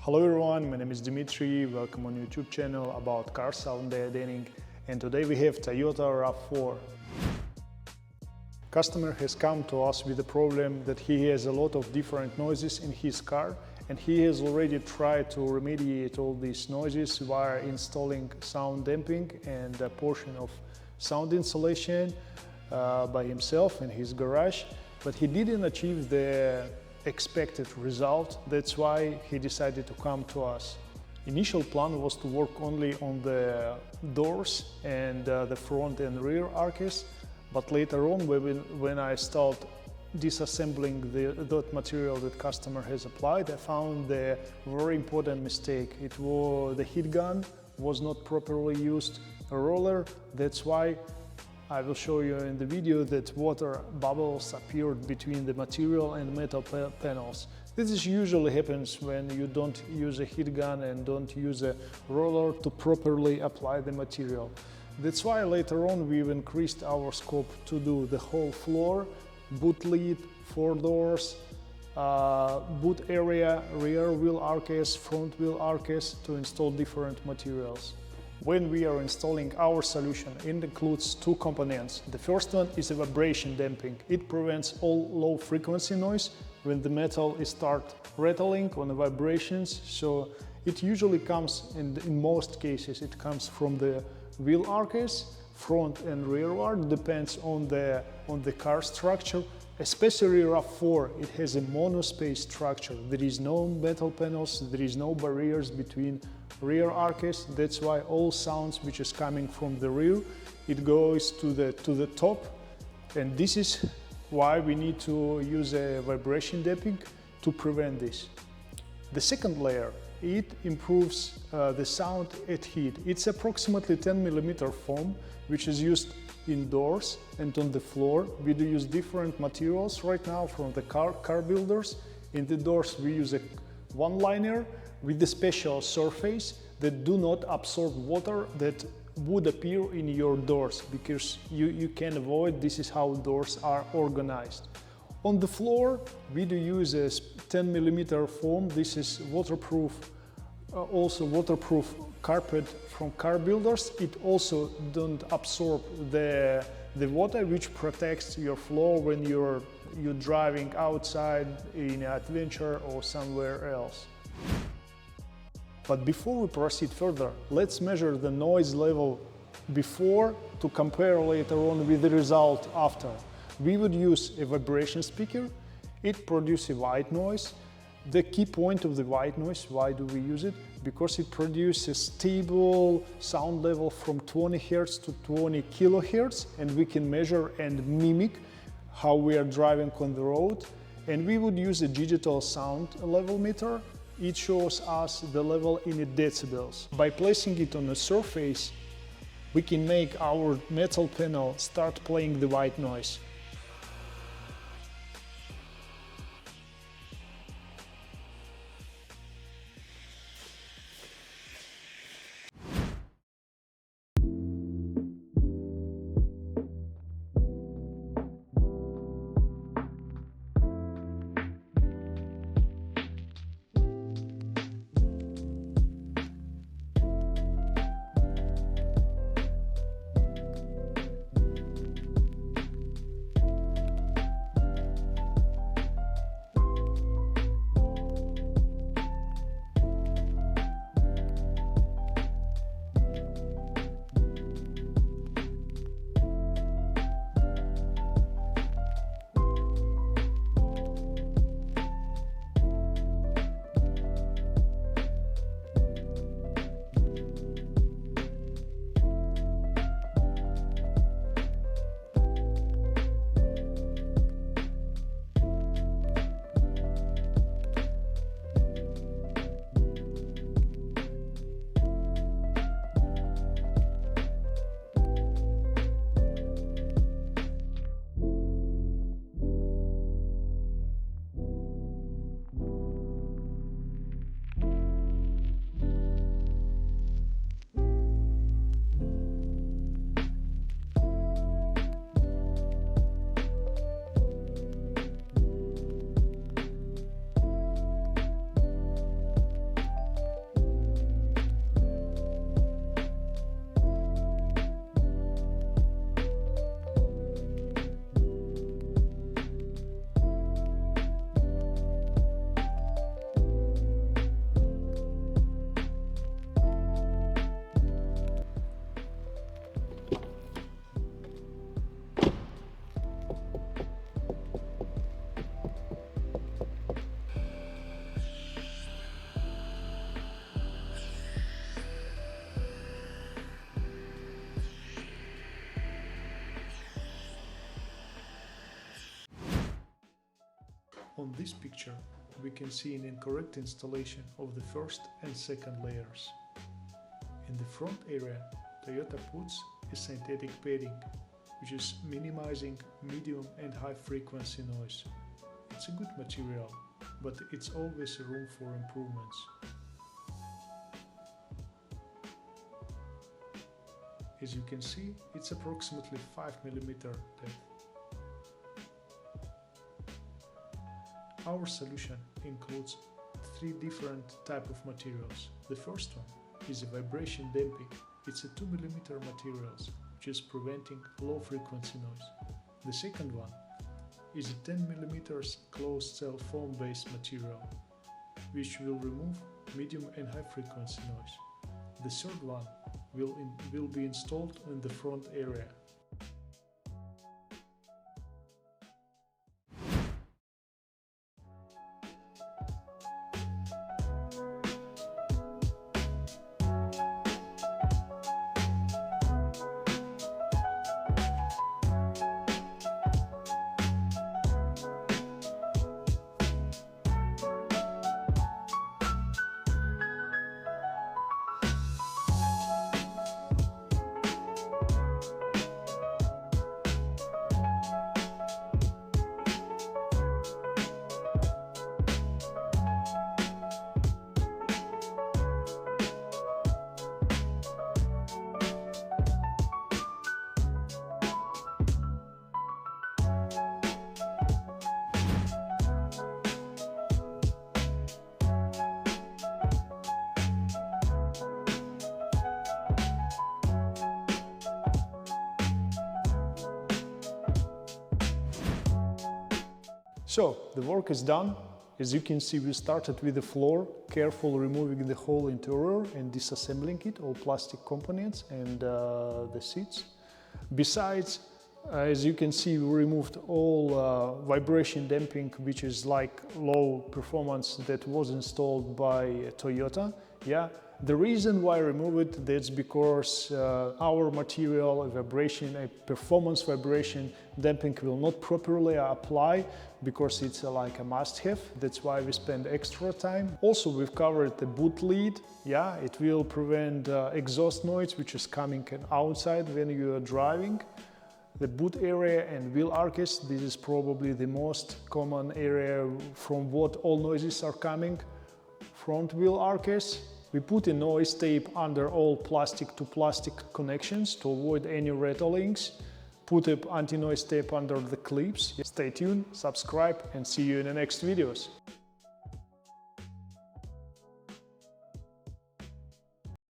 Hello everyone, my name is Dimitri. Welcome on YouTube channel about car sound deadening, and today we have Toyota RAV4. Customer has come to us with the problem that he has a lot of different noises in his car, and he has already tried to remediate all these noises via installing sound damping and a portion of sound insulation by himself in his garage, but he didn't achieve the expected result. That's why he decided to come to us. Initial plan was to work only on the doors and the front and rear arches, but later on when I started disassembling that material that customer has applied, I found the very important mistake. The heat gun was not properly used, a roller. That's why I will show you in the video that water bubbles appeared between the material and metal panels. This usually happens when you don't use a heat gun and don't use a roller to properly apply the material. That's why later on we've increased our scope to do the whole floor, boot lid, 4 doors, boot area, rear wheel arches, front wheel arches to install different materials. When we are installing our solution, it includes 2 components. The first one is a vibration damping. It prevents all low frequency noise when the metal starts rattling on the vibrations. So it usually comes, in most cases, it comes from the wheel arches, front and rear arch, depends on the car structure. Especially RAV4, it has a monospace structure. There is no metal panels, there is no barriers between rear arches. That's why all sounds which is coming from the rear, it goes to the top, and this is why we need to use a vibration damping to prevent this. The second layer, it improves the sound at heat. It's approximately 10 mm foam which is used indoors and on the floor. We do use different materials right now from the car builders. In the doors we use a one-liner with a special surface that do not absorb water that would appear in your doors, because you can avoid. This is how doors are organized. On the floor we do use a 10 mm foam. This is waterproof, also waterproof carpet from car builders. It also don't absorb the water, which protects your floor when you're driving outside in an adventure or somewhere else. But before we proceed further, let's measure the noise level before to compare later on with the result after. We would use a vibration speaker. It produces a white noise. The key point of the white noise, why do we use it? Because it produces a stable sound level from 20 Hz to 20 kHz, and we can measure and mimic how we are driving on the road. And we would use a digital sound level meter. It shows us the level in decibels. By placing it on a surface, we can make our metal panel start playing the white noise. On this picture, we can see an incorrect installation of the first and second layers. In the front area, Toyota puts a synthetic padding, which is minimizing medium and high frequency noise. It's a good material, but it's always room for improvements. As you can see, it's approximately 5 mm depth. Our solution includes 3 different types of materials. The first one is a vibration damping. It's a 2 mm materials, which is preventing low frequency noise. The second one is a 10 mm closed cell foam based material, which will remove medium and high frequency noise. The third one will be installed in the front area. So, the work is done. As you can see, we started with the floor, carefully removing the whole interior and disassembling it, all plastic components and the seats. Besides, as you can see, we removed all vibration damping, which is like low performance that was installed by Toyota. Yeah. The reason why I removed it, that's because our material, a performance vibration damping will not properly apply, because it's like a must-have. That's why we spend extra time. Also, we've covered the boot lid. Yeah, it will prevent exhaust noise, which is coming outside when you are driving. The boot area and wheel arches, this is probably the most common area from what all noises are coming. Front wheel arches. We put a noise tape under all plastic to plastic connections to avoid any rattlings. Put an anti-noise tape under the clips. Stay tuned, subscribe, and see you in the next videos.